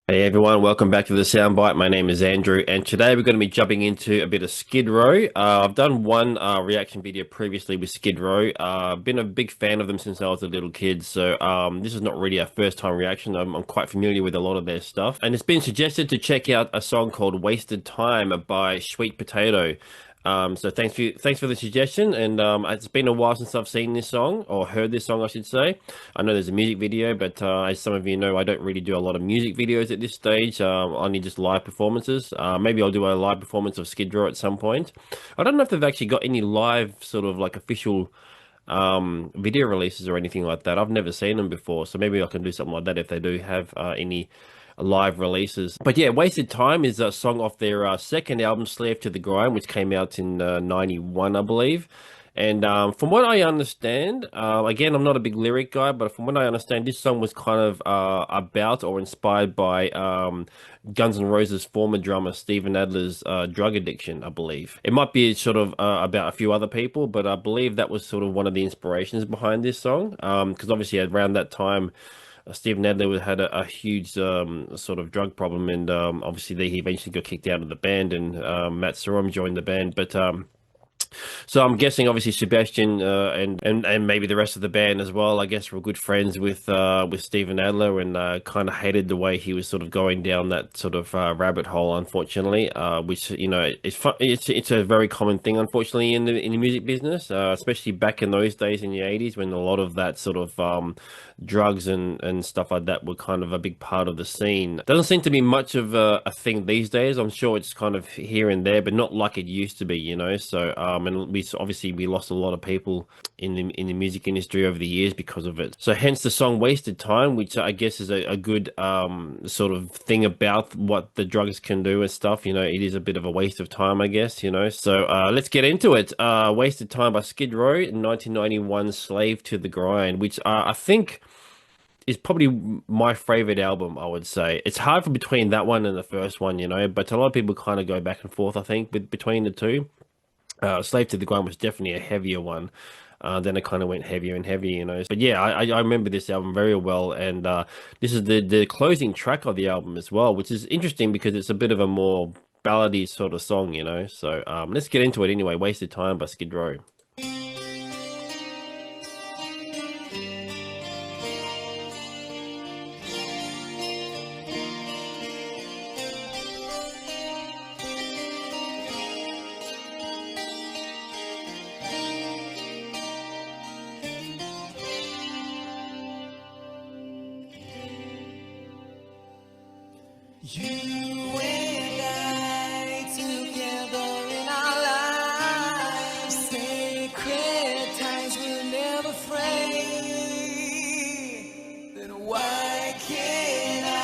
Hey everyone, welcome back to the Soundbyte. My name is Andrew, and today we're going to be jumping into a bit of Skid Row. I've done one reaction video previously with Skid Row. Been a big fan of them since I was a little kid, so this is not really a first time reaction. I'm quite familiar with a lot of their stuff, and it's been suggested to check out a song called "Wasted Time" by Sweet Potato. So thanks for the suggestion, and it's been a while since I've seen this song, or heard this song, I should say. I know there's a music video, but as some of you know, I don't really do a lot of music videos at this stage, only just live performances. Maybe I'll do a live performance of Skid Row at some point. I don't know if they've actually got any live sort of like official video releases or anything like that. I've never seen them before, so maybe I can do something like that if they do have any live releases. But yeah, Wasted Time is a song off their second album, Slave to the Grind, which came out in 91, I believe. And from what I understand, again, I'm not a big lyric guy, but from what I understand, this song was kind of about or inspired by Guns N' Roses' former drummer Steven Adler's drug addiction, I believe. It might be sort of about a few other people, but I believe that was sort of one of the inspirations behind this song. Because obviously around that time, Steven Adler had a huge sort of drug problem, and obviously he eventually got kicked out of the band, and Matt Sorum joined the band. But so I'm guessing obviously Sebastian and maybe the rest of the band as well, I guess, were good friends with Steven Adler, and kind of hated the way he was sort of going down that sort of rabbit hole, unfortunately, which, you know, it's a very common thing, unfortunately, in the music business, especially back in those days in the 80s, when a lot of that sort of drugs and stuff like that were kind of a big part of the scene. Doesn't seem to be much of a thing these days. I'm sure it's kind of here and there, but not like it used to be, you know. So and we lost a lot of people in the music industry over the years because of it. So hence the song "Wasted Time," which I guess is a good sort of thing about what the drugs can do and stuff. You know, it is a bit of a waste of time, I guess, you know. So let's get into it. "Wasted Time" by Skid Row, 1991, "Slave to the Grind," which I think is probably my favorite album, I would say. It's hard for between that one and the first one, you know, but a lot of people kind of go back and forth, I think, between the two. Slave to the Grind was definitely a heavier one. Then it kind of went heavier and heavier, you know. But yeah, I remember this album very well, and this is the closing track of the album as well, which is interesting because it's a bit of a more ballady sort of song, you know. So let's get into it anyway. "Wasted Time" by Skid Row. You and I together in our lives, sacred ties will never fray. Then why can't I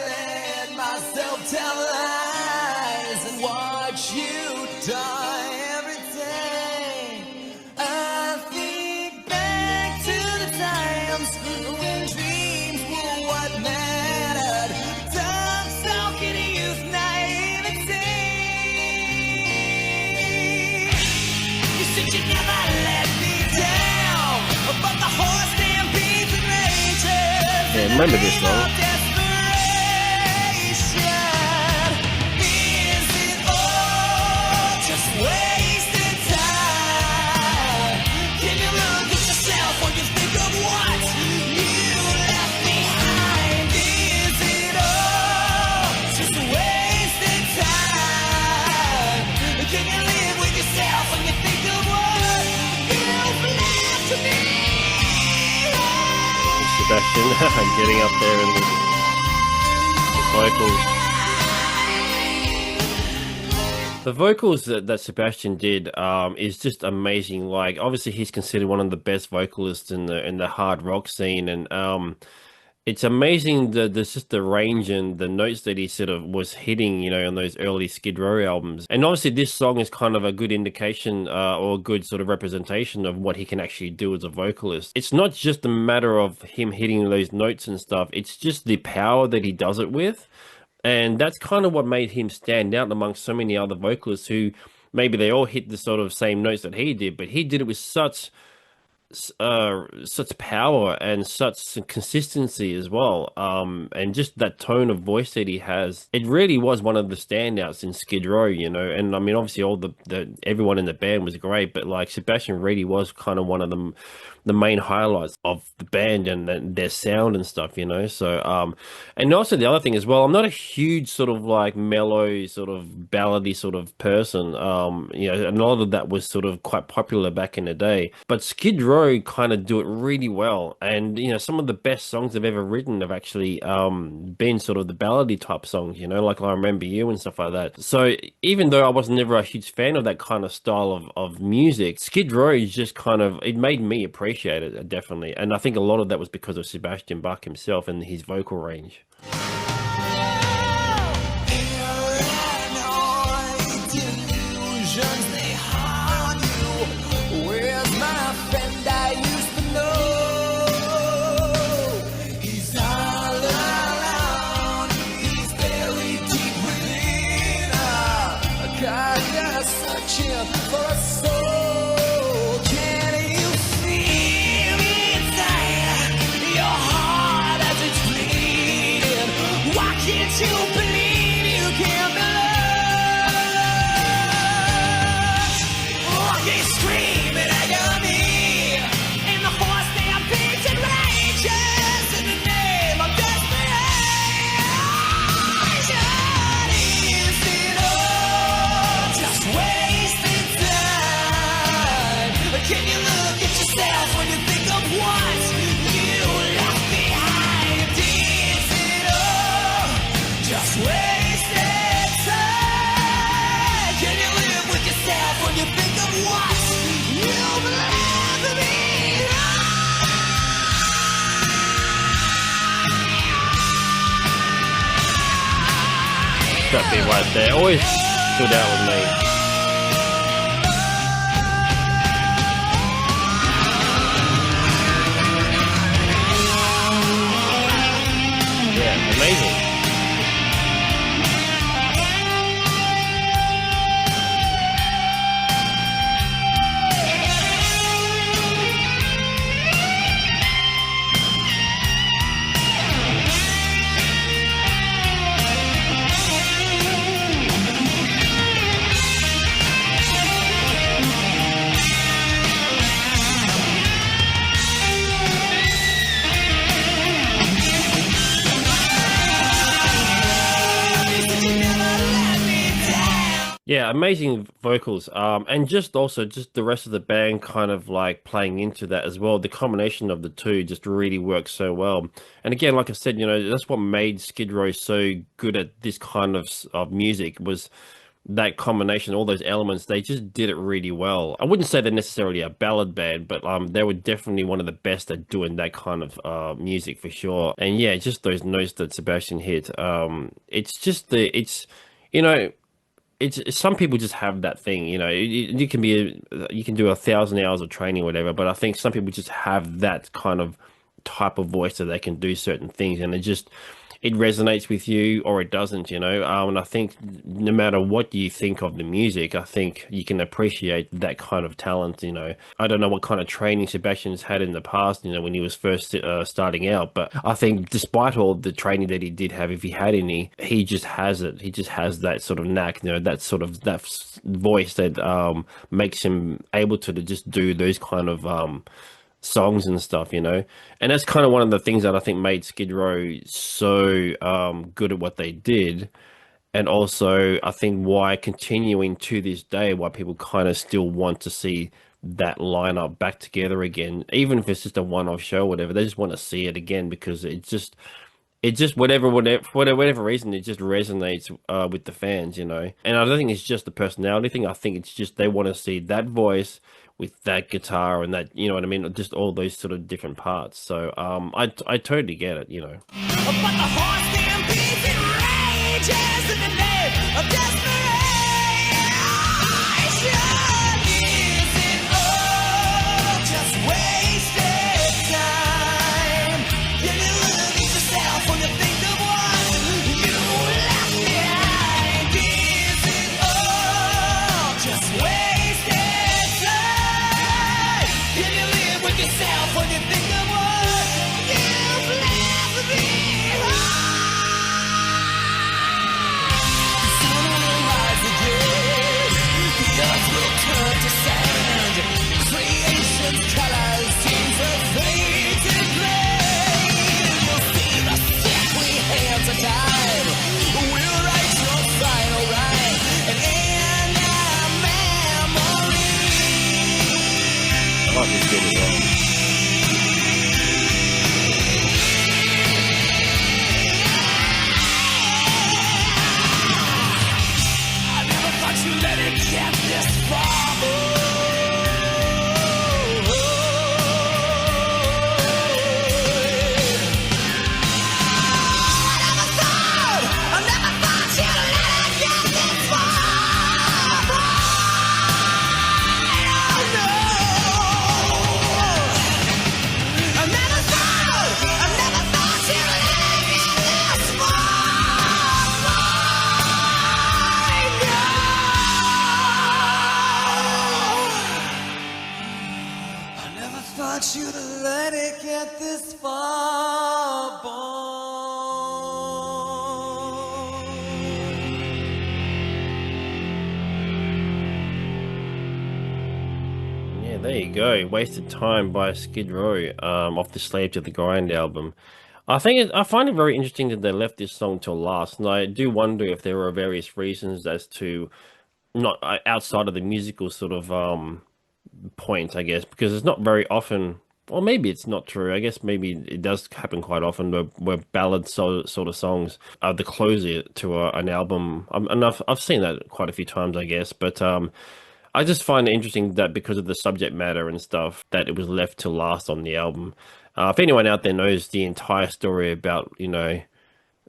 let myself tell lies and watch you die every day? I think back to the times when dreams were what mattered. You never let me down, but the horse stampedes and rages. Yeah, remember this song. Is it all just wasted time? Can you look at yourself when you think of what you left behind? Is it all just wasted time? Can you live with yourself when you think of Sebastian getting up there and the vocals that Sebastian did is just amazing. Like, obviously he's considered one of the best vocalists in the hard rock scene, and it's amazing just the range and the notes that he sort of was hitting, you know, on those early Skid Row albums. And obviously this song is kind of a good indication or a good sort of representation of what he can actually do as a vocalist. It's not just a matter of him hitting those notes and stuff, it's just the power that he does it with. And that's kind of what made him stand out amongst so many other vocalists who maybe they all hit the sort of same notes that he did, but he did it with such power and such consistency as well. And just that tone of voice that he has, it really was one of the standouts in Skid Row, you know. And I mean, obviously, all the everyone in the band was great, but like Sebastian really was kind of one of them, the main highlights of the band and their sound and stuff, you know. So, and also the other thing as well, I'm not a huge sort of like mellow, sort of ballady sort of person. You know, and a lot of that was sort of quite popular back in the day, but Skid Row kind of do it really well. And, you know, some of the best songs they've ever written have actually been sort of the ballady type songs, you know, like I Remember You and stuff like that. So even though I was never a huge fan of that kind of style of music, Skid Row is just kind of, it made me appreciate it, definitely. And I think a lot of that was because of Sebastian Bach himself and his vocal range. That bit right there always stood out with me. Yeah, amazing. Yeah, amazing vocals. And just also just the rest of the band kind of like playing into that as well. The combination of the two just really works so well. And again, like I said, you know, that's what made Skid Row so good at this kind of music was that combination, all those elements. They just did it really well. I wouldn't say they're necessarily a ballad band, but they were definitely one of the best at doing that kind of music for sure. And yeah, just those notes that Sebastian hit. It's just you know. It's some people just have that thing, you know. You can you can do 1,000 hours of training or whatever, but I think some people just have that kind of type of voice that they can do certain things, and it resonates with you or it doesn't, you know. And I think no matter what you think of the music, I think you can appreciate that kind of talent, you know. I don't know what kind of training Sebastian's had in the past, you know, when he was first starting out, but I think despite all the training that he did have, if he had any, he just has it. He just has that sort of knack, you know, that sort of that voice that makes him able to just do those kind of songs and stuff, you know. And that's kind of one of the things that I think made Skid Row so good at what they did. And also I think why continuing to this day, why people kind of still want to see that lineup back together again, even if it's just a one-off show or whatever. They just want to see it again because it just whatever reason, it just resonates with the fans, you know. And I don't think it's just the personality thing. I think it's just they want to see that voice with that guitar and that, you know what I mean, just all those sort of different parts. So I totally get it, you know. But the horse stampedes and rages in the name of desperation. Is it all just wasted time? Can you look at yourself when you think of what you left behind? Is it all just guitar is good as well. I never thought you let it get this far. Thought you'd let it get this far, boy. Yeah, there you go. Wasted Time by Skid Row, off the Slave to the Grind album. I find it very interesting that they left this song till last, and I do wonder if there are various reasons as to not outside of the musical sort of point, I guess, because it's not very often, or maybe it's not true. I guess maybe it does happen quite often where ballad sort of songs are the closer to an album. And I've seen that quite a few times, I guess. But I just find it interesting that because of the subject matter and stuff, that it was left to last on the album. If anyone out there knows the entire story about,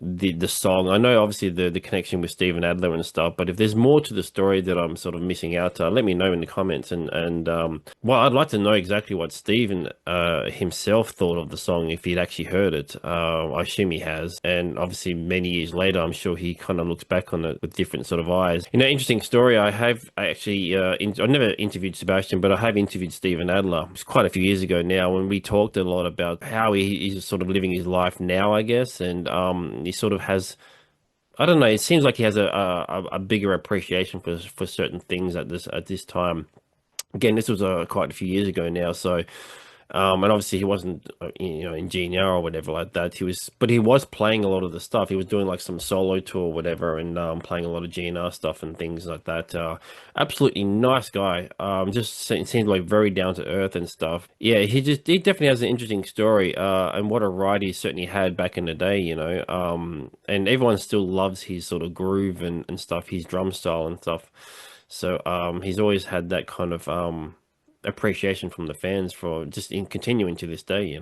the song. I know obviously the connection with Steven Adler and stuff, but if there's more to the story that I'm sort of missing out, let me know in the comments. And well, I'd like to know exactly what Steven himself thought of the song, if he'd actually heard it. I assume he has, and obviously many years later, I'm sure he kind of looks back on it with different sort of eyes. Interesting story. I actually I never interviewed Sebastian, but I have interviewed Steven Adler. It's quite a few years ago now, when we talked a lot about how he's sort of living his life now, I guess, and he sort of has, I don't know, it seems like he has a bigger appreciation for certain things at this time. Again, this was quite a few years ago now, so and obviously he wasn't in GNR or whatever like that. But he was playing a lot of the stuff. He was doing like some solo tour or whatever, and playing a lot of GNR stuff and things like that. Absolutely nice guy. Just seems like very down to earth and stuff. Yeah, he definitely has an interesting story. And what a ride he certainly had back in the day, and everyone still loves his sort of groove and stuff, his drum style and stuff. So he's always had that kind of appreciation from the fans for just in continuing to this day.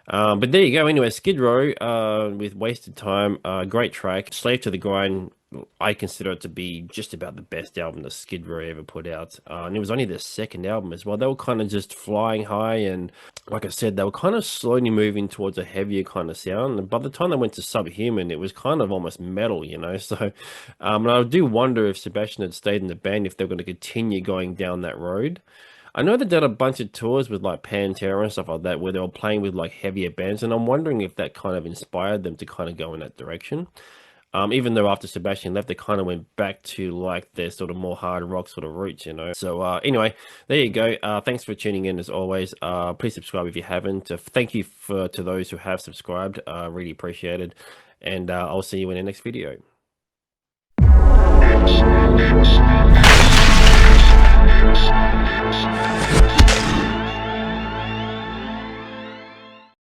But there you go. Anyway, Skid Row with Wasted Time, great track. Slave to the Grind, I consider it to be just about the best album that Skid Row ever put out. And it was only their second album as well. They were kind of just flying high, and like I said, they were kind of slowly moving towards a heavier kind of sound. And by the time they went to Subhuman, it was kind of almost metal, So, and I do wonder if Sebastian had stayed in the band, if they're going to continue going down that road. I know they did a bunch of tours with like Pantera and stuff like that, where they were playing with like heavier bands, and I'm wondering if that kind of inspired them to kind of go in that direction. Even though after Sebastian left, they kind of went back to like their sort of more hard rock sort of roots. So anyway, there you go. Thanks for tuning in as always. Please subscribe if you haven't. Thank you to those who have subscribed. Really appreciate it. And I'll see you in the next video.